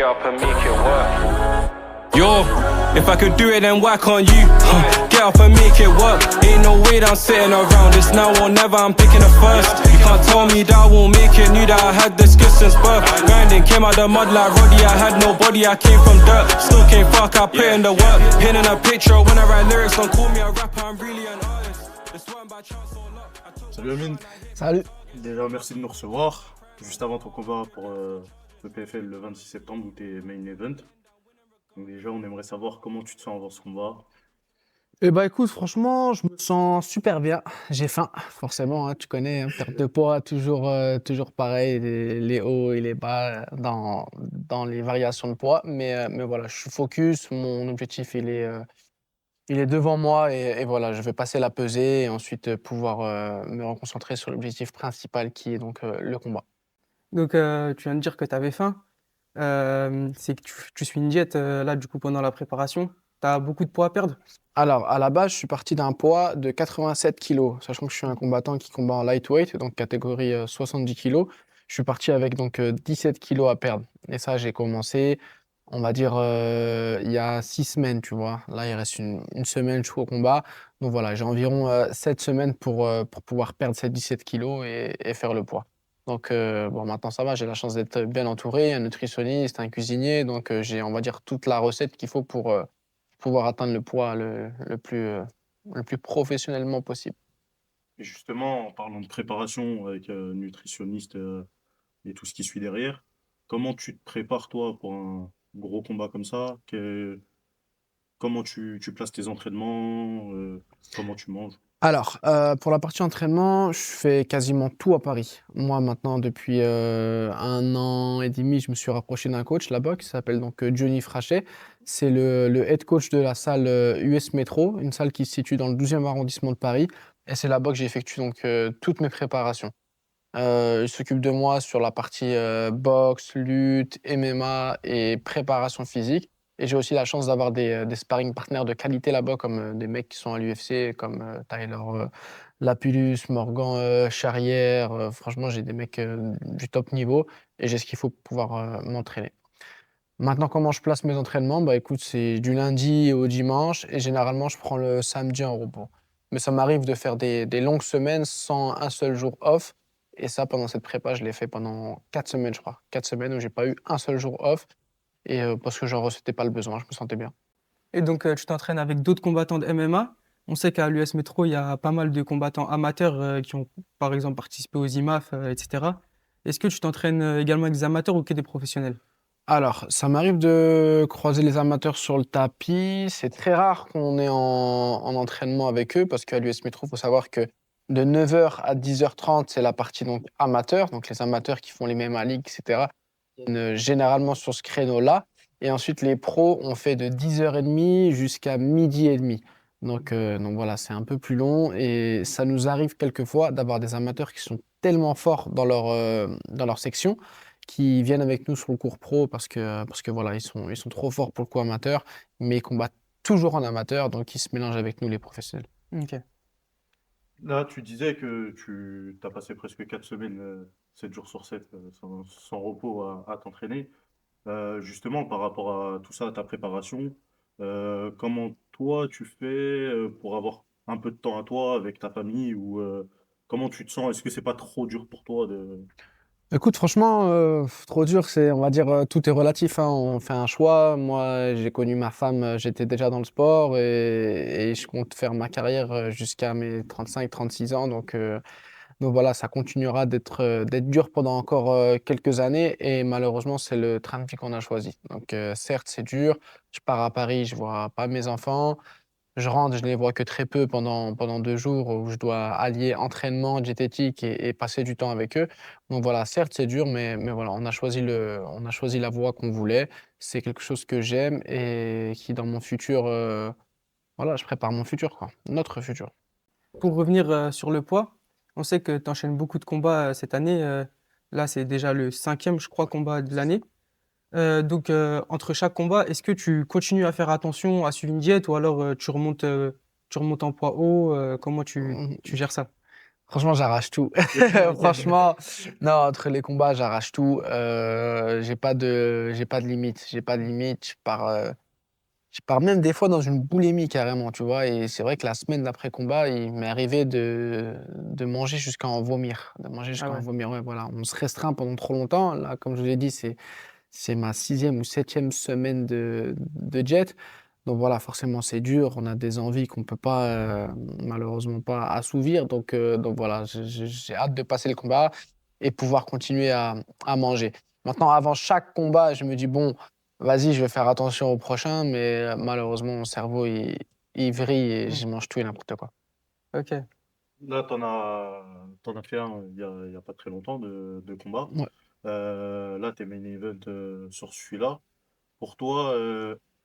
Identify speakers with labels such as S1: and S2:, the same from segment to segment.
S1: up and make it work.
S2: Yo, if I could do it, then why can't you? Get up and make it work. Ain't no way that I'm sitting around. It's now or never, I'm picking the first. You can't tell me that I won't make it. Knew that I had the skills since birth. Grinding, came out the mud like Roddy. I had no body, I came from dirt. Still came fuck, I put in the work. Pinning a picture when I write lyrics. Don't call me a rapper, I'm really an artist. It's weren't by chance or luck.
S3: Salut Amine.
S4: Salut.
S3: Déjà, merci de nous recevoir. Juste avant ton combat pour le PFL le 26 septembre où t'es main event. Donc déjà, on aimerait savoir comment tu te sens avant ce combat.
S4: Eh ben écoute, franchement, je me sens super bien. J'ai faim, forcément, hein, tu connais, hein, perte de poids, toujours pareil, les hauts et les bas dans les variations de poids. Mais voilà, je suis focus, mon objectif il est devant moi et voilà, je vais passer la pesée et ensuite pouvoir me reconcentrer sur l'objectif principal qui est donc le combat.
S5: Donc, tu viens de dire que tu avais faim. C'est que tu suis une diète là, du coup, pendant la préparation. Tu as beaucoup de poids à perdre.
S4: Alors, à la base, je suis parti d'un poids de 87 kilos, sachant que je suis un combattant qui combat en lightweight, donc catégorie 70 kilos. Je suis parti avec donc 17 kilos à perdre. Et ça, j'ai commencé, on va dire, il y a 6 semaines, tu vois. Là, il reste une semaine, je suis au combat. Donc voilà, j'ai environ 7 semaines pour pouvoir perdre ces 17 kilos et faire le poids. Donc bon, maintenant ça va, j'ai la chance d'être bien entouré, un nutritionniste, un cuisinier. Donc j'ai, on va dire, toute la recette qu'il faut pour pouvoir atteindre le poids le plus professionnellement possible.
S3: Et justement, en parlant de préparation avec nutritionniste et tout ce qui suit derrière, comment tu te prépares toi pour un gros combat comme ça? Comment tu places tes entraînements? Comment tu manges?
S4: Alors, pour la partie entraînement, je fais quasiment tout à Paris. Moi, maintenant, depuis 1 an et demi, je me suis rapproché d'un coach là-bas qui s'appelle donc Johnny Frachet. C'est le head coach de la salle US Metro, une salle qui se situe dans le 12e arrondissement de Paris. Et c'est là-bas que j'effectue donc toutes mes préparations. Il s'occupe de moi sur la partie boxe, lutte, MMA et préparation physique. Et j'ai aussi la chance d'avoir des sparring partners de qualité là-bas, comme des mecs qui sont à l'UFC, comme Tyler Lapillus, Morgan Charrière. Franchement, j'ai des mecs du top niveau et j'ai ce qu'il faut pour pouvoir m'entraîner. Maintenant, comment je place mes entraînements? Bah écoute, c'est du lundi au dimanche et généralement, je prends le samedi en repos. Mais ça m'arrive de faire des longues semaines sans un seul jour off. Et ça, pendant cette prépa, je l'ai fait pendant 4 semaines, je crois. 4 semaines où j'ai pas eu un seul jour off. Et parce que j'en ressentais pas le besoin, je me sentais bien.
S5: Et donc, tu t'entraînes avec d'autres combattants de MMA. On sait qu'à l'US Metro, il y a pas mal de combattants amateurs qui ont, par exemple, participé aux IMAF, etc. Est-ce que tu t'entraînes également avec des amateurs ou que des professionnels?
S4: Alors, ça m'arrive de croiser les amateurs sur le tapis. C'est très rare qu'on est en entraînement avec eux parce qu'à l'US Metro, il faut savoir que de 9h à 10h30, c'est la partie donc amateur, donc les amateurs qui font les MMA League, etc. viennent généralement sur ce créneau-là. Et ensuite, les pros, on fait de 10h30 jusqu'à 12h30. Donc voilà, c'est un peu plus long et ça nous arrive quelquefois d'avoir des amateurs qui sont tellement forts dans leur section qui viennent avec nous sur le cours pro parce que voilà, ils sont trop forts pour le coup amateur, mais ils combattent toujours en amateur, donc ils se mélangent avec nous les professionnels.
S5: Ok.
S3: Là, tu disais que tu as passé presque 4 semaines, 7 jours sur 7, sans repos à t'entraîner. Justement, par rapport à tout ça, à ta préparation, comment toi tu fais pour avoir un peu de temps à toi avec ta famille ou comment tu te sens? Est-ce que c'est pas trop dur pour toi de...
S4: Écoute, franchement, trop dur, on va dire, tout est relatif, hein. On fait un choix. Moi, j'ai connu ma femme, j'étais déjà dans le sport et je compte faire ma carrière jusqu'à mes 35, 36 ans. Donc voilà, ça continuera d'être dur pendant encore quelques années et malheureusement, c'est le train de vie qu'on a choisi. Donc certes, c'est dur. Je pars à Paris, je vois pas mes enfants. Je rentre, je les vois que très peu pendant 2 jours où je dois allier entraînement, diététique et passer du temps avec eux. Donc voilà, certes, c'est dur, mais voilà, on a choisi la voie qu'on voulait. C'est quelque chose que j'aime et qui, dans mon futur, voilà, je prépare mon futur, quoi, notre futur.
S5: Pour revenir sur le poids, on sait que tu enchaînes beaucoup de combats cette année. Là, c'est déjà le 5e, je crois, combat de l'année. Donc, entre chaque combat, est-ce que tu continues à faire attention, à suivre une diète ou alors tu remontes en poids haut? Comment tu gères ça?
S4: Franchement, j'arrache tout. Franchement, non, entre les combats, j'arrache tout. J'ai pas de limite. J'ai pas de limite. Je pars même des fois dans une boulimie carrément, tu vois. Et c'est vrai que la semaine d'après combat, il m'est arrivé de manger jusqu'à en vomir. De manger
S5: Ah
S4: jusqu'à en
S5: ouais.
S4: vomir, ouais, voilà. On se restreint pendant trop longtemps. Là, comme je vous l'ai dit, c'est ma 6e ou 7e semaine de jet. Donc voilà, forcément, c'est dur. On a des envies qu'on peut pas, malheureusement pas assouvir. Donc voilà, j'ai hâte de passer le combat et pouvoir continuer à manger. Maintenant, avant chaque combat, je me dis, bon, vas-y, je vais faire attention au prochain, mais malheureusement, mon cerveau, il vrille et
S5: Mm.
S4: je mange tout et n'importe quoi.
S5: Ok.
S3: Là, t'en as fait un il y a pas très longtemps de combat.
S4: Ouais.
S3: Là, t'es main event sur celui-là. Pour toi,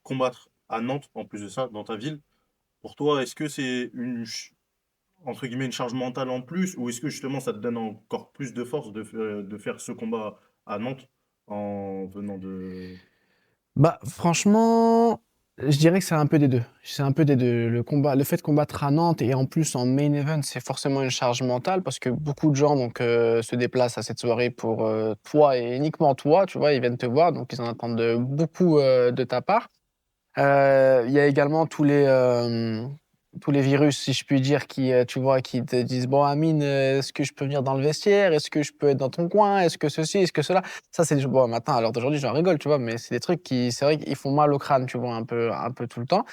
S3: combattre à Nantes, en plus de ça, dans ta ville, pour toi, est-ce que c'est entre guillemets, une charge mentale en plus, ou est-ce que justement ça te donne encore plus de force de faire ce combat à Nantes en venant de...
S4: Bah, franchement, je dirais que c'est un peu des deux. C'est un peu des deux. Le fait de combattre à Nantes et en plus en main event, c'est forcément une charge mentale parce que beaucoup de gens donc, se déplacent à cette soirée pour toi et uniquement toi, tu vois, ils viennent te voir, donc ils en attendent beaucoup de ta part. Il y a également tous les virus, si je puis dire, qui, tu vois, qui te disent: «Bon Amine, est-ce que je peux venir dans le vestiaire? Est-ce que je peux être dans ton coin? Est-ce que ceci? Est-ce que cela?» Ça, c'est bon, maintenant, à l'heure d'aujourd'hui, j'en rigole, tu vois? Mais c'est des trucs qui c'est vrai qu'ils font mal au crâne, tu vois, un peu tout le temps.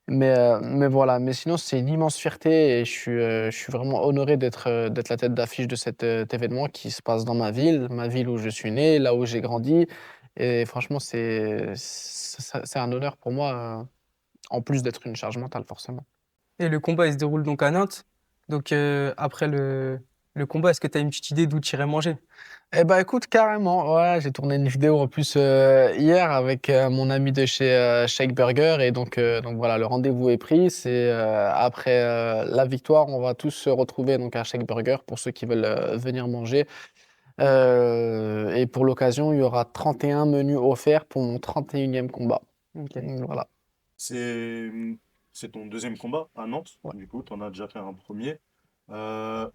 S4: Mais voilà, mais sinon, c'est une immense fierté et je suis vraiment honoré d'être la tête d'affiche de cet, événement qui se passe dans ma ville où je suis né, là où j'ai grandi et franchement, c'est un honneur pour moi, en plus d'être une charge mentale, forcément.
S5: Et le combat, il se déroule donc à Nantes. Donc, après le combat, est-ce que tu as une petite idée d'où tu irais manger?
S4: Eh ben, écoute, carrément, ouais, j'ai tourné une vidéo en plus, hier avec, mon ami de chez, Shake Burger et donc voilà, le rendez-vous est pris. C'est, après, la victoire, on va tous se retrouver donc à Shake Burger pour ceux qui veulent, venir manger. Et pour l'occasion, il y aura 31 menus offerts pour mon 31e combat.
S5: Ok.
S4: Voilà.
S3: C'est c'est ton deuxième combat à Nantes,
S4: Ouais.
S3: du coup, tu en as déjà fait un premier.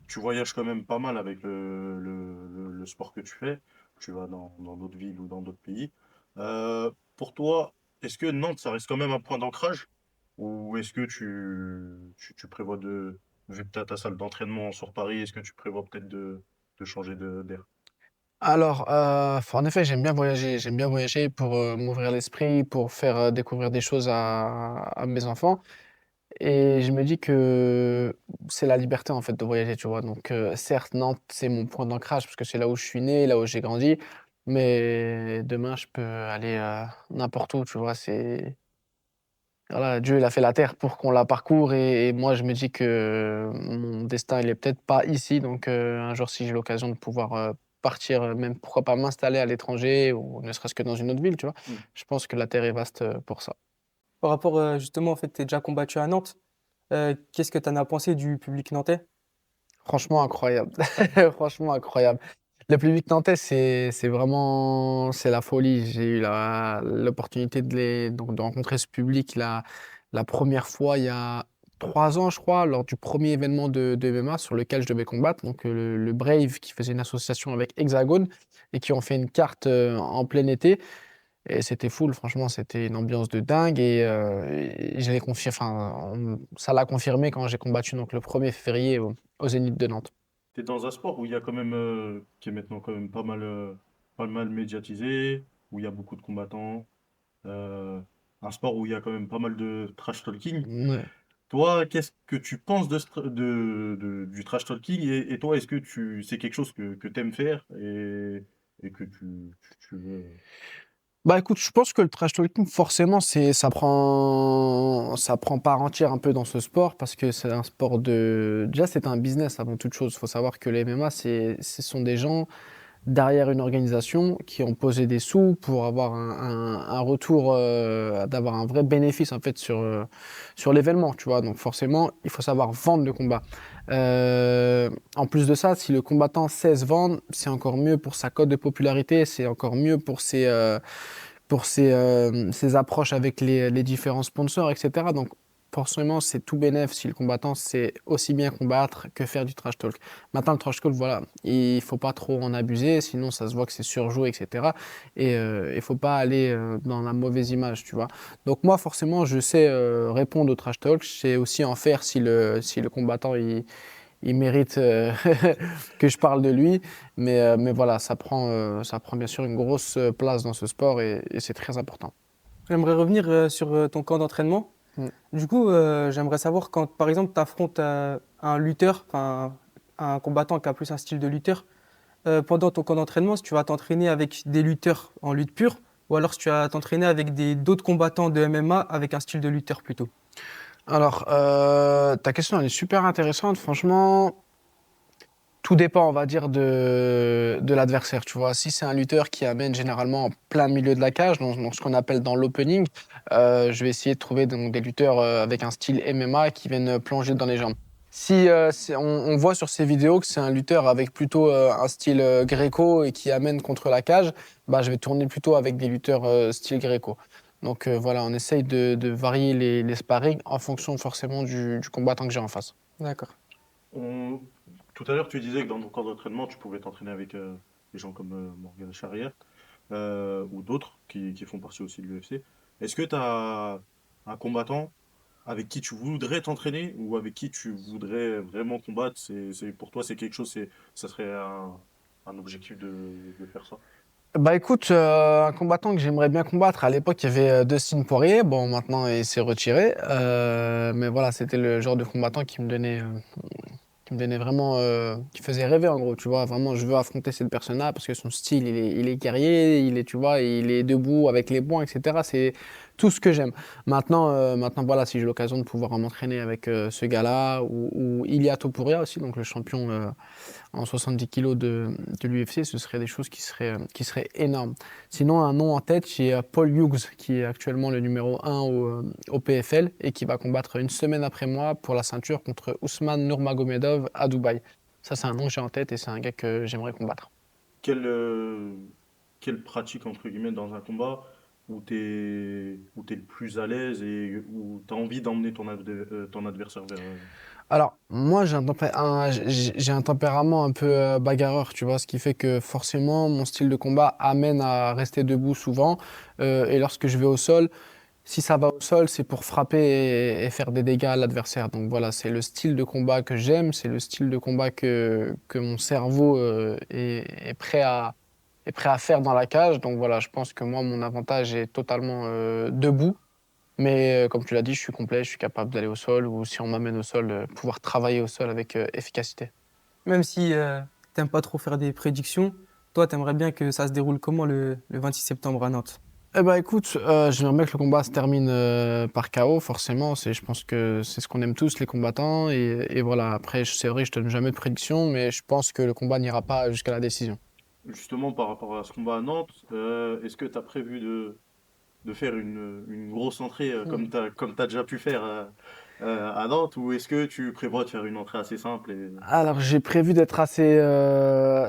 S3: Tu voyages quand même pas mal avec le sport que tu fais. Tu vas dans d'autres villes ou dans d'autres pays. Pour toi, est-ce que Nantes, ça reste quand même un point d'ancrage? Ou est-ce que tu prévois vu que tu as ta salle d'entraînement sur Paris, est-ce que tu prévois peut-être de changer d'air?
S4: Alors, en effet, j'aime bien voyager. J'aime bien voyager pour, m'ouvrir l'esprit, pour faire, découvrir des choses à mes enfants et je me dis que c'est la liberté, en fait, de voyager, tu vois? Donc, certes, Nantes, c'est mon point d'ancrage parce que c'est là où je suis né, là où j'ai grandi, mais demain, je peux aller, n'importe où, tu vois? C'est voilà, Dieu, il a fait la terre pour qu'on la parcourt et moi, je me dis que mon destin, il est peut-être pas ici. Donc, un jour, si j'ai l'occasion de pouvoir partir, même pourquoi pas m'installer à l'étranger ou ne serait-ce que dans une autre ville, tu vois,
S3: Hmm.
S4: je pense que la terre est vaste pour ça.
S5: Par rapport, justement, en fait, tu es déjà combattu à Nantes. Qu'est-ce que tu en as pensé du public nantais?
S4: Franchement, incroyable. Franchement, incroyable. Le public nantais, c'est vraiment c'est la folie. J'ai eu l'opportunité donc, de rencontrer ce public la première fois il y a 3 ans, je crois, lors du premier événement de MMA sur lequel je devais combattre. Donc, le Brave qui faisait une association avec Hexagone et qui ont fait une carte en plein été. Et c'était full, franchement, c'était une ambiance de dingue. Et j'avais confié, enfin, ça l'a confirmé quand j'ai combattu donc, le 1er février au Zénith de Nantes.
S3: Tu es dans un sport où il y a quand même, qui est maintenant quand même pas mal médiatisé, où il y a beaucoup de combattants, euh, un sport où il y a quand même pas mal de trash talking.
S4: Ouais.
S3: Toi, qu'est-ce que tu penses du trash talking et toi, est-ce que c'est quelque chose que tu aimes faire et que tu veux...
S4: Bah écoute, je pense que le trash talking, forcément, ça prend part entière un peu dans ce sport parce que c'est un sport déjà, c'est un business avant toute chose. Il faut savoir que les MMA, ce sont des gens derrière une organisation qui ont posé des sous pour avoir un retour, d'avoir un vrai bénéfice en fait sur l'événement, tu vois. Donc forcément, il faut savoir vendre le combat. En plus de ça, si le combattant sait se vendre, c'est encore mieux pour sa cote de popularité, c'est encore mieux pour ses approches avec les différents sponsors, etc. Donc forcément, c'est tout bénef si le combattant sait aussi bien combattre que faire du trash talk. Maintenant, le trash talk, voilà, il faut pas trop en abuser, sinon ça se voit que c'est surjoué, etc. Et il faut pas aller dans la mauvaise image, tu vois. Donc moi, forcément, je sais répondre au trash talk, je sais aussi en faire si le combattant, il mérite que je parle de lui. Mais voilà, ça prend bien sûr une grosse place dans ce sport et c'est très important.
S5: J'aimerais revenir sur ton camp d'entraînement.
S4: Mm.
S5: Du coup, j'aimerais savoir quand, par exemple, tu affrontes un lutteur, enfin un combattant qui a plus un style de lutteur, pendant ton camp d'entraînement, si tu vas t'entraîner avec des lutteurs en lutte pure, ou alors si tu vas t'entraîner avec d'autres combattants de MMA avec un style de lutteur plutôt.
S4: Alors, ta question, elle est super intéressante. Franchement, tout dépend, on va dire, de l'adversaire, tu vois. Si c'est un lutteur qui amène généralement en plein milieu de la cage, donc ce qu'on appelle dans l'opening, je vais essayer de trouver donc, des lutteurs avec un style MMA qui viennent plonger dans les jambes. Si on voit sur ces vidéos que c'est un lutteur avec plutôt un style gréco et qui amène contre la cage, bah, je vais tourner plutôt avec des lutteurs style gréco. Donc voilà, on essaye de varier les sparring en fonction forcément du combattant que j'ai en face.
S5: D'accord.
S3: On- Tout à l'heure, tu disais que dans ton camp d'entraînement, tu pouvais t'entraîner avec des gens comme Morgan Charrière ou d'autres qui font partie aussi de l'UFC. Est-ce que tu as un combattant avec qui tu voudrais t'entraîner ou avec qui tu voudrais vraiment combattre? Pour toi, c'est quelque chose, ça serait un objectif de faire ça?
S4: Bah écoute, un combattant que j'aimerais bien combattre, à l'époque il y avait Dustin Poirier, bon maintenant il s'est retiré, mais voilà c'était le genre de combattant qui me donnait vraiment, qui faisait rêver en gros, tu vois, vraiment je veux affronter cette personne-là parce que son style il est guerrier, tu vois, il est debout avec les poings, etc. C'est tout ce que j'aime. Maintenant voilà, si j'ai l'occasion de pouvoir m'entraîner avec ce gars-là ou Ilia Topuria aussi, donc le champion en 70 kilos de l'UFC, ce seraient des choses qui seraient énormes. Sinon, un nom en tête, j'ai Paul Hughes, qui est actuellement le numéro 1 au PFL et qui va combattre une semaine après moi pour la ceinture contre Ousmane Nurmagomedov à Dubaï. Ça, c'est un nom que j'ai en tête et c'est un gars que j'aimerais combattre.
S3: Quelle, euh, quelle pratique, entre guillemets, dans un combat où t'es le plus à l'aise et où tu as envie d'emmener ton adversaire vers...
S4: Alors, moi, j'ai un tempérament un peu bagarreur, tu vois, ce qui fait que forcément, mon style de combat amène à rester debout souvent. Et lorsque je vais au sol, si ça va au sol, c'est pour frapper et faire des dégâts à l'adversaire. Donc voilà, c'est le style de combat que j'aime, c'est le style de combat que mon cerveau est prêt à faire dans la cage. Donc voilà, je pense que moi, mon avantage est totalement debout. Mais comme tu l'as dit, je suis complet, je suis capable d'aller au sol ou si on m'amène au sol, pouvoir travailler au sol avec efficacité.
S5: Même si t'aimes pas trop faire des prédictions, toi, t'aimerais bien que ça se déroule comment le 26 septembre à Nantes?
S4: Eh ben écoute, j'aimerais bien que le combat se termine par KO, forcément. Je pense que c'est ce qu'on aime tous, les combattants. Et voilà, après, c'est vrai, je donne jamais de prédiction, mais je pense que le combat n'ira pas jusqu'à la décision.
S3: Justement, par rapport à ce combat à Nantes, est-ce que tu as prévu de faire une grosse entrée comme t'as déjà pu faire à Nantes ou est-ce que tu prévois de faire une entrée assez simple
S4: Alors, j'ai prévu d'être assez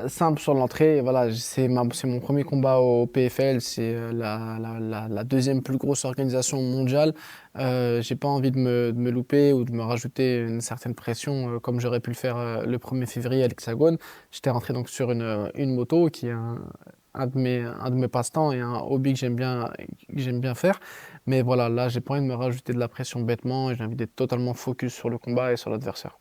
S4: simple sur l'entrée. Et voilà, c'est mon premier combat au PFL. C'est la deuxième plus grosse organisation mondiale. J'ai pas envie de me louper ou de me rajouter une certaine pression comme j'aurais pu le faire le 1er février à l'Hexagone. J'étais rentré donc sur une moto qui est un de mes passe-temps et un hobby que j'aime bien faire. Mais voilà, là, j'ai pas envie de me rajouter de la pression bêtement et j'ai envie d'être totalement focus sur le combat et sur l'adversaire.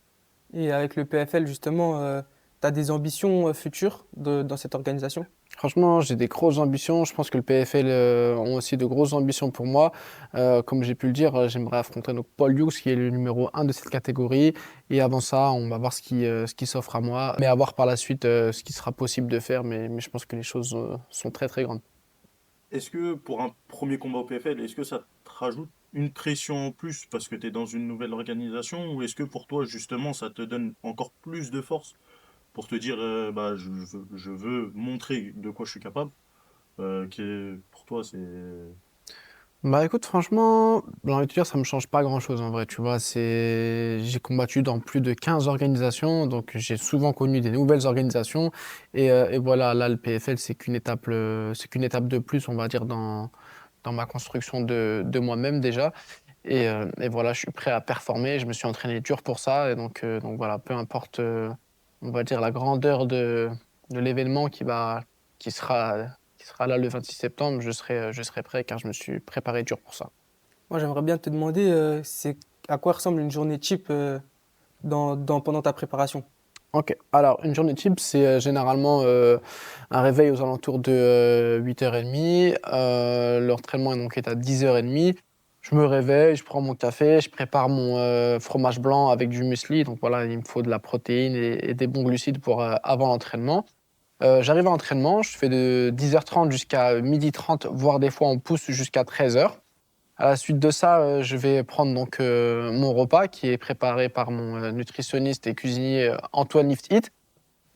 S5: Et avec le PFL, justement, tu as des ambitions futures dans cette organisation?
S4: Franchement, j'ai des grosses ambitions. Je pense que le PFL ont aussi de grosses ambitions pour moi. Comme j'ai pu le dire, j'aimerais affronter donc Paul Hughes, qui est le numéro 1 de cette catégorie. Et avant ça, on va voir ce qui s'offre à moi. Mais à voir par la suite ce qui sera possible de faire. Mais je pense que les choses sont très, très grandes.
S3: est-ce que pour un premier combat au PFL, est-ce que ça te rajoute une pression en plus parce que tu es dans une nouvelle organisation ou est-ce que pour toi justement ça te donne encore plus de force pour te dire bah, je veux montrer de quoi je suis capable pour toi c'est...
S4: Bah écoute, franchement, j'ai envie de te dire, ça me change pas grand-chose en vrai, tu vois. J'ai combattu dans plus de 15 organisations, donc j'ai souvent connu des nouvelles organisations. Et voilà, là, le PFL, c'est qu'une étape de plus, on va dire, dans ma construction de moi-même déjà. Et voilà, je suis prêt à performer. Je me suis entraîné dur pour ça. Et donc voilà, peu importe, on va dire, la grandeur de l'événement qui sera, qui sera là le 26 septembre, je serai prêt car je me suis préparé dur pour ça.
S5: Moi, j'aimerais bien te demander, c'est à quoi ressemble une journée type pendant ta préparation?
S4: Ok, alors une journée type, c'est généralement un réveil aux alentours de 8h30. L'entraînement donc est à 10h30. Je me réveille, je prends mon café, je prépare mon fromage blanc avec du muesli. Donc voilà, il me faut de la protéine et des bons glucides pour avant l'entraînement. J'arrive à l'entraînement, je fais de 10h30 jusqu'à 12h30, voire des fois on pousse jusqu'à 13h. À la suite de ça, je vais prendre donc mon repas qui est préparé par mon nutritionniste et cuisinier Antoine Liftit.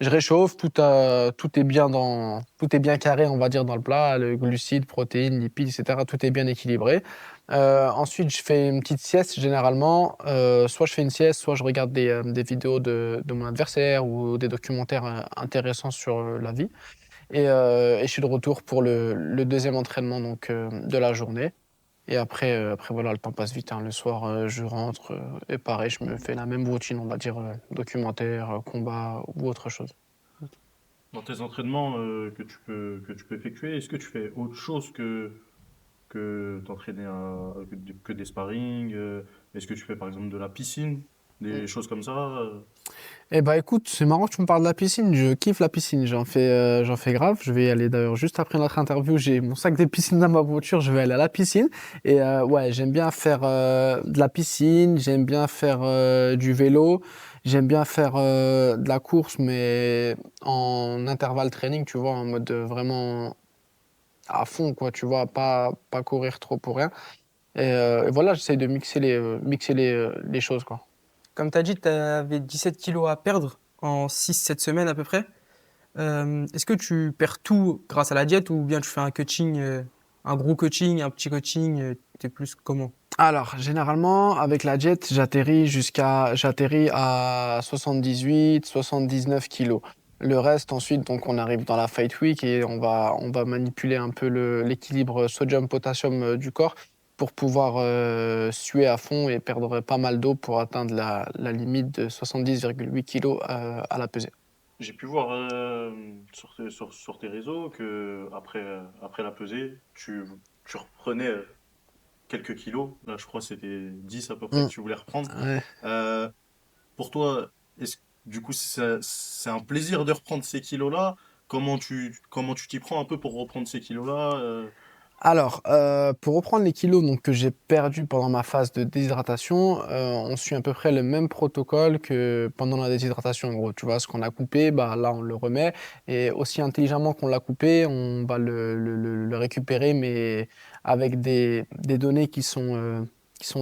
S4: Je réchauffe, tout est tout est bien carré, on va dire, dans le plat, le glucides, protéines, lipides, etc. Tout est bien équilibré. Ensuite, je fais une petite sieste généralement. Soit je fais une sieste, soit je regarde des vidéos de mon adversaire ou des documentaires intéressants sur la vie. Et je suis de retour pour le deuxième entraînement donc, de la journée. Et après, voilà, le temps passe vite, hein. Le soir, je rentre et pareil, je me fais la même routine, on va dire, documentaire, combat ou autre chose.
S3: Dans tes entraînements que tu peux effectuer, est-ce que tu fais autre chose que t'entraîner que des sparring est-ce que tu fais par exemple de la piscine, des choses comme ça
S4: Eh bah écoute, c'est marrant que tu me parles de la piscine, je kiffe la piscine, j'en fais grave. Je vais y aller d'ailleurs juste après notre interview, j'ai mon sac de piscine dans ma voiture, je vais aller à la piscine. Et ouais, j'aime bien faire de la piscine, j'aime bien faire du vélo, j'aime bien faire de la course, mais en intervalle training, tu vois, en mode vraiment à fond, quoi, tu vois, pas courir trop pour rien. Et voilà, j'essaye de mixer les choses, quoi.
S5: Comme tu as dit, tu avais 17 kilos à perdre en 6-7 semaines à peu près. Est-ce que tu perds tout grâce à la diète ou bien tu fais un coaching, un gros coaching, un petit coaching, t'es plus comment?
S4: Alors, généralement, avec la jet, j'atterris à 78, 79 kilos. Le reste, ensuite, donc, on arrive dans la fight week et on va manipuler un peu l'équilibre sodium-potassium du corps pour pouvoir suer à fond et perdre pas mal d'eau pour atteindre la limite de 70,8 kilos à la pesée.
S3: j'ai pu voir sur tes réseaux que après la pesée tu reprenais quelques kilos. Là, je crois que c'était 10 à peu près
S4: Mm.
S3: que tu voulais reprendre.
S4: Ouais.
S3: Euh, pour toi, du coup, c'est un plaisir de reprendre ces kilos-là? Comment tu t'y prends un peu pour reprendre ces kilos-là?
S4: Alors, pour reprendre les kilos donc, que j'ai perdus pendant ma phase de déshydratation, on suit à peu près le même protocole que pendant la déshydratation. En gros, tu vois, ce qu'on a coupé, bah, là, on le remet. Et aussi intelligemment qu'on l'a coupé, on va le récupérer, mais avec des données qui sont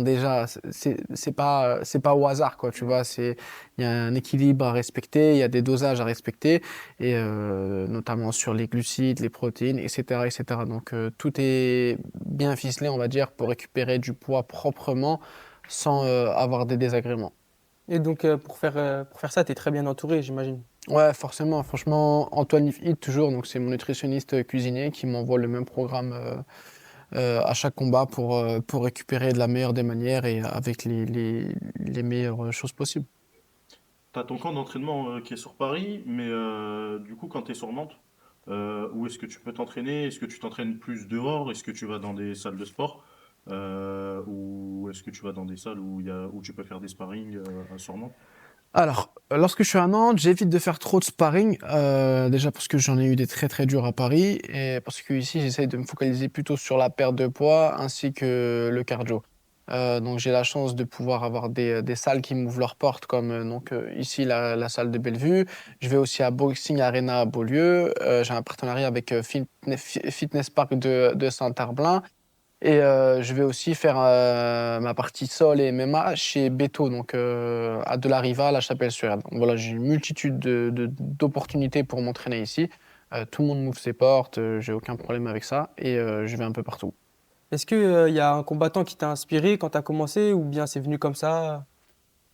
S4: déjà... C'est pas au hasard, quoi, tu vois. Il y a un équilibre à respecter, il y a des dosages à respecter et notamment sur les glucides, les protéines, etc., etc. Donc tout est bien ficelé, on va dire, pour récupérer du poids proprement sans avoir des désagréments.
S5: Et donc pour faire ça, tu es très bien entouré, j'imagine.
S4: Ouais, forcément. Franchement, Antoine Lifhit, toujours, donc c'est mon nutritionniste cuisinier qui m'envoie le même programme à chaque combat pour récupérer de la meilleure des manières et avec les meilleures choses possibles.
S3: T'as ton camp d'entraînement qui est sur Paris, mais du coup, quand tu es sur Nantes, où est-ce que tu peux t'entraîner? Est-ce que tu t'entraînes plus dehors? Est-ce que tu vas dans des salles de sport? Ou est-ce que tu vas dans des salles où tu peux faire des sparring sur Nantes?
S4: Alors, lorsque je suis à Nantes, j'évite de faire trop de sparring, déjà parce que j'en ai eu des très très durs à Paris et parce que ici j'essaye de me focaliser plutôt sur la perte de poids ainsi que le cardio. Donc j'ai la chance de pouvoir avoir des salles qui m'ouvrent leurs portes comme ici la salle de Bellevue. Je vais aussi à Boxing Arena à Beaulieu. J'ai un partenariat avec Fitness Park de Saint-Herblain. Et je vais aussi faire ma partie sol et MMA chez Beto, donc à De La Riva, à La Chapelle-sur-Erdre. Donc voilà, j'ai une multitude d'opportunités pour m'entraîner ici. Tout le monde m'ouvre ses portes, j'ai aucun problème avec ça et je vais un peu partout.
S5: Est-ce qu'il y a un combattant qui t'a inspiré quand tu as commencé ou bien c'est venu comme ça?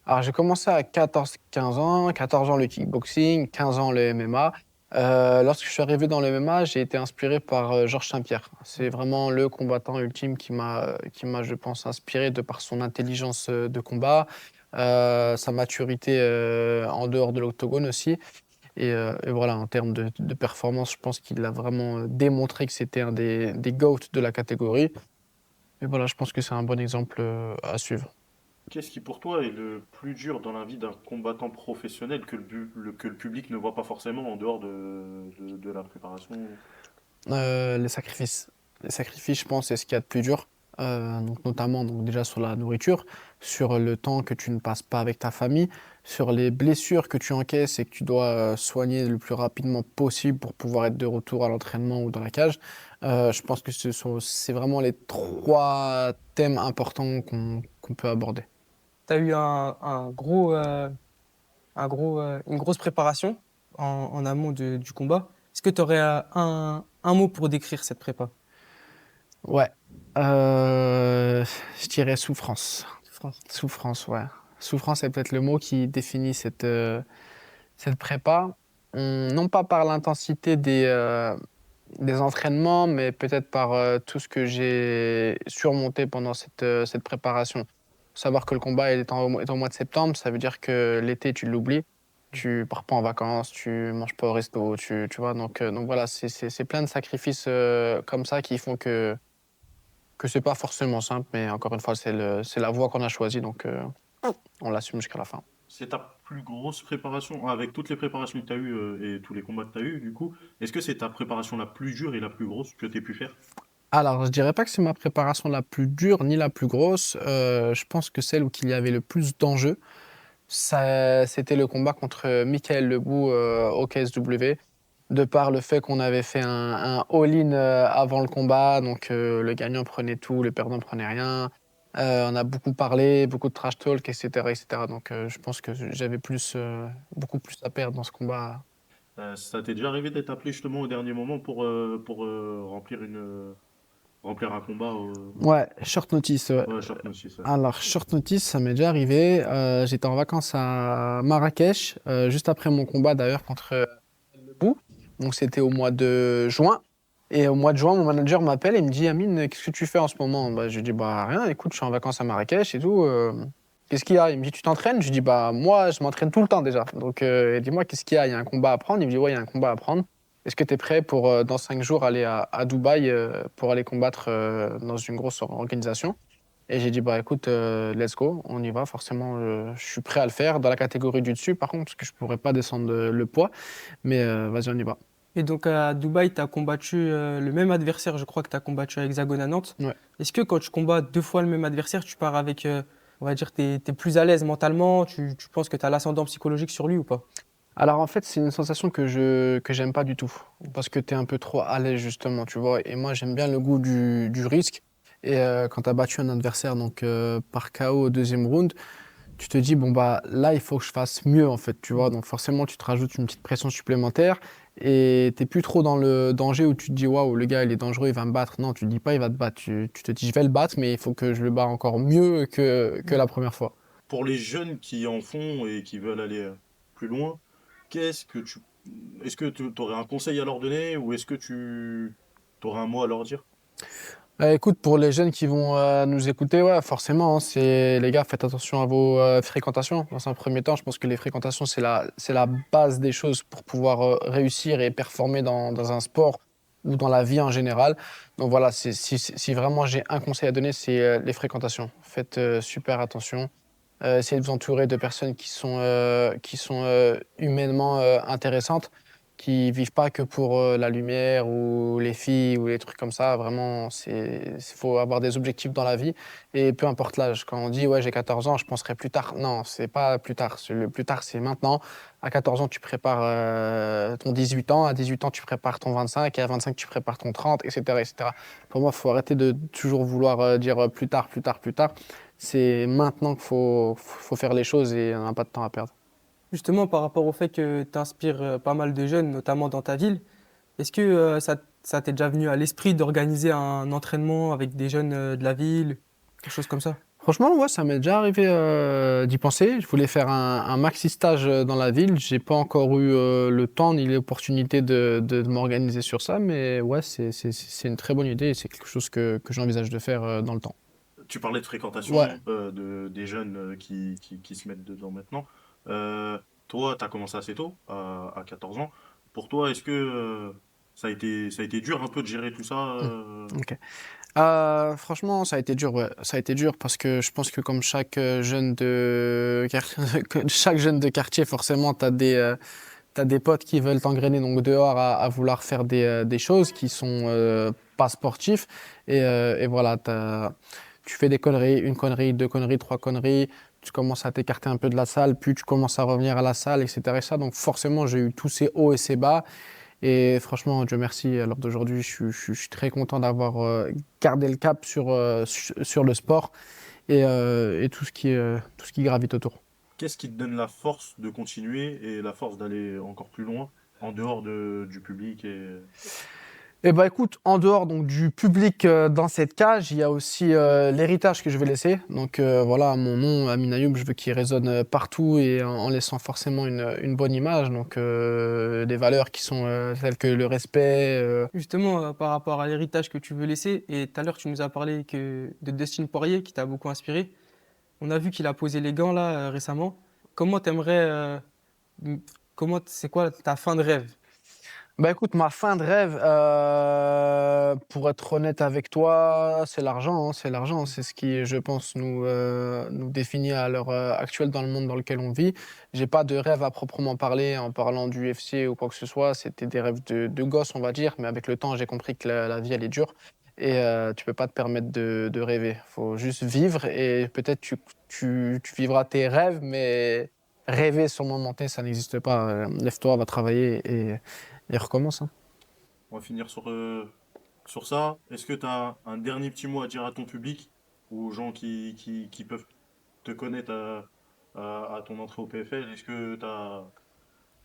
S4: Alors j'ai commencé à 14-15 ans, 14 ans le kickboxing, 15 ans le MMA. Lorsque je suis arrivé dans le MMA, j'ai été inspiré par Georges Saint-Pierre. C'est vraiment le combattant ultime qui m'a, je pense, inspiré de par son intelligence de combat, sa maturité en dehors de l'octogone aussi. Et voilà, en termes de performance, je pense qu'il a vraiment démontré que c'était un des GOAT de la catégorie. Et voilà, je pense que c'est un bon exemple à suivre.
S3: Qu'est-ce qui pour toi est le plus dur dans la vie d'un combattant professionnel que le public ne voit pas forcément en dehors de la préparation?
S4: Les sacrifices. Les sacrifices, je pense, c'est ce qu'il y a de plus dur. Donc notamment donc déjà sur la nourriture, sur le temps que tu ne passes pas avec ta famille, sur les blessures que tu encaisses et que tu dois soigner le plus rapidement possible pour pouvoir être de retour à l'entraînement ou dans la cage. Je pense que c'est vraiment les trois thèmes importants qu'on peut aborder.
S5: Tu as eu une grosse préparation en amont du combat. Est-ce que tu aurais un mot pour décrire cette prépa?
S4: Ouais, je dirais souffrance.
S5: France.
S4: Souffrance, ouais. Souffrance est peut-être le mot qui définit cette prépa. Non pas par l'intensité des entraînements, mais peut-être par tout ce que j'ai surmonté pendant cette préparation. Faut savoir que le combat est au mois de septembre, ça veut dire que l'été, tu l'oublies. Tu pars pas en vacances, tu manges pas au resto, tu vois. Donc voilà, c'est plein de sacrifices comme ça qui font que c'est pas forcément simple, mais encore une fois, c'est la voie qu'on a choisie, donc on l'assume jusqu'à la fin.
S3: C'est ta plus grosse préparation, avec toutes les préparations que tu as eues et tous les combats que tu as eus, du coup, est-ce que c'est ta préparation la plus dure et la plus grosse que tu aies pu faire?
S4: Alors, je dirais pas que c'est ma préparation la plus dure ni la plus grosse. Je pense que celle où il y avait le plus d'enjeux, c'était le combat contre Michael Lebou au KSW. De par le fait qu'on avait fait un all-in avant le combat, donc le gagnant prenait tout, le perdant prenait rien. On a beaucoup parlé, beaucoup de trash talk, etc., etc. Donc je pense que j'avais beaucoup plus à perdre dans ce combat.
S3: Ça t'est déjà arrivé d'être appelé justement au dernier moment pour remplir un combat
S4: Ouais, short notice. Ouais.
S3: ouais, short notice, ouais.
S4: Alors, short notice, ça m'est déjà arrivé. J'étais en vacances à Marrakech, juste après mon combat d'ailleurs contre Lebou. Donc c'était au mois de juin. Et au mois de juin, mon manager m'appelle et me dit Amine, qu'est-ce que tu fais en ce moment? Bah, je lui dis bah rien, écoute, je suis en vacances à Marrakech et tout. Qu'est-ce qu'il y a? Il me dit tu t'entraînes? Je lui dis bah moi, je m'entraîne tout le temps déjà. Donc dis-moi, qu'est-ce qu'il y a? Il y a un combat à prendre? Il me dit ouais, il y a un combat à prendre. Est-ce que tu es prêt pour dans 5 jours aller à Dubaï pour aller combattre dans une grosse organisation? Et j'ai dit bah écoute, let's go, on y va. Forcément, je suis prêt à le faire dans la catégorie du dessus, par contre, parce que je pourrais pas descendre le poids. Mais vas-y, on y va.
S5: Et donc à Dubaï, tu as combattu le même adversaire, je crois que tu as combattu à Hexagone à Nantes.
S4: Ouais.
S5: Est-ce que quand tu combats 2 fois le même adversaire, tu pars avec, on va dire, tu es plus à l'aise mentalement, tu penses que tu as l'ascendant psychologique sur lui ou pas?
S4: Alors en fait, c'est une sensation que j'aime pas du tout, parce que tu es un peu trop à l'aise justement, tu vois. Et moi, j'aime bien le goût du risque. Et quand tu as battu un adversaire donc, par KO au deuxième round, tu te dis, bon, bah là, il faut que je fasse mieux, en fait, tu vois. Donc forcément, tu te rajoutes une petite pression supplémentaire et tu n'es plus trop dans le danger où tu te dis, waouh, le gars, il est dangereux, il va me battre. Non, tu ne te dis pas, il va te battre. Tu te dis, je vais le battre, mais il faut que je le bats encore mieux que la première fois.
S3: Pour les jeunes qui en font et qui veulent aller plus loin, qu'est-ce que tu est-ce que tu aurais un conseil à leur donner ou est-ce que tu aurais un mot à leur dire?
S4: Écoute, pour les jeunes qui vont nous écouter, ouais, forcément, hein, les gars, faites attention à vos fréquentations. Dans un premier temps, je pense que les fréquentations, c'est la base des choses pour pouvoir réussir et performer dans un sport ou dans la vie en général. Donc voilà, si vraiment j'ai un conseil à donner, c'est les fréquentations. Faites super attention. Essayez de vous entourer de personnes qui sont humainement intéressantes, qui vivent pas que pour la lumière ou les filles ou les trucs comme ça. Vraiment, faut avoir des objectifs dans la vie et peu importe l'âge. Quand on dit ouais, j'ai 14 ans, je penserai plus tard. Non, c'est pas plus tard. Le plus tard, c'est maintenant. À 14 ans, tu prépares ton 18 ans. À 18 ans, tu prépares ton 25. Et à 25, tu prépares ton 30, etc., etc. Pour moi, il faut arrêter de toujours vouloir dire plus tard, plus tard, plus tard. C'est maintenant qu'il faut faire les choses et on n'a pas de temps à perdre.
S5: Justement, par rapport au fait que tu inspires pas mal de jeunes, notamment dans ta ville, est-ce que ça t'est déjà venu à l'esprit d'organiser un entraînement avec des jeunes de la ville, quelque chose comme ça?
S4: Franchement, ouais, ça m'est déjà arrivé d'y penser. Je voulais faire un maxi stage dans la ville. J'ai pas encore eu le temps ni l'opportunité de m'organiser sur ça, mais ouais, c'est une très bonne idée et c'est quelque chose que j'envisage de faire dans le temps.
S3: Tu parlais de fréquentation
S4: Ouais.
S3: des jeunes qui se mettent dedans maintenant. Toi, tu as commencé assez tôt, à 14 ans. Pour toi, est-ce que ça a été dur un peu de gérer tout ça
S4: Ok. Franchement, ça a été dur, ouais. Ça a été dur parce que je pense que comme chaque jeune chaque jeune de quartier, forcément, t'as des potes qui veulent t'engrainer donc dehors à vouloir faire des choses qui sont pas sportifs. Et voilà, tu fais des conneries, une connerie, deux conneries, trois conneries. Tu commences à t'écarter un peu de la salle, puis tu commences à revenir à la salle, etc. Et ça, donc forcément, j'ai eu tous ces hauts et ces bas. Et franchement, Dieu merci, à l'heure d'aujourd'hui, je suis très content d'avoir gardé le cap sur le sport et tout ce qui gravite autour.
S3: Qu'est-ce qui te donne la force de continuer et la force d'aller encore plus loin en dehors du public et...
S4: Eh ben écoute, en dehors donc du public dans cette cage, il y a aussi l'héritage que je vais laisser. Donc voilà, mon nom, Amin Ayoub, je veux qu'il résonne partout et en laissant forcément une bonne image. Donc des valeurs qui sont telles que le respect.
S5: Justement, par rapport à l'héritage que tu veux laisser, et tout à l'heure, tu nous as parlé de Dustin Poirier qui t'a beaucoup inspiré. On a vu qu'il a posé les gants là récemment. Comment t'aimerais, m- c'est quoi ta fin de rêve?
S4: Bah écoute, ma fin de rêve, pour être honnête avec toi, c'est l'argent, hein, c'est l'argent. C'est ce qui, je pense, nous définit à l'heure actuelle dans le monde dans lequel on vit. J'ai pas de rêve à proprement parler en parlant du UFC ou quoi que ce soit. C'était des rêves de gosse, on va dire. Mais avec le temps, j'ai compris que la vie, elle est dure. Et tu peux pas te permettre de rêver. Faut juste vivre et peut-être tu vivras tes rêves, mais rêver sur le moment T, ça n'existe pas. Lève-toi, va travailler et recommence, hein.
S3: On va finir sur ça. Est-ce que tu as un dernier petit mot à dire à ton public ou aux gens qui peuvent te connaître à ton entrée au PFL? Est-ce que tu as...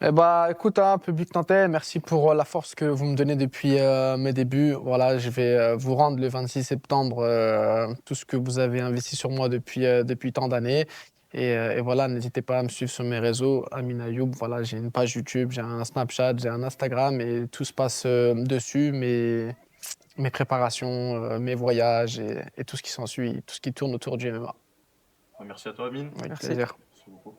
S4: Eh bah, écoute, hein, public nantais, merci pour la force que vous me donnez depuis mes débuts. Voilà, je vais vous rendre le 26 septembre tout ce que vous avez investi sur moi depuis tant d'années. Et voilà, n'hésitez pas à me suivre sur mes réseaux, Amin Ayoub. Voilà, j'ai une page YouTube, j'ai un Snapchat, j'ai un Instagram et tout se passe dessus. Mes préparations, mes voyages et tout ce qui s'ensuit, tout ce qui tourne autour du MMA.
S3: Merci à toi, Amine.
S4: Avec
S5: Merci.
S4: plaisir.
S3: Merci beaucoup.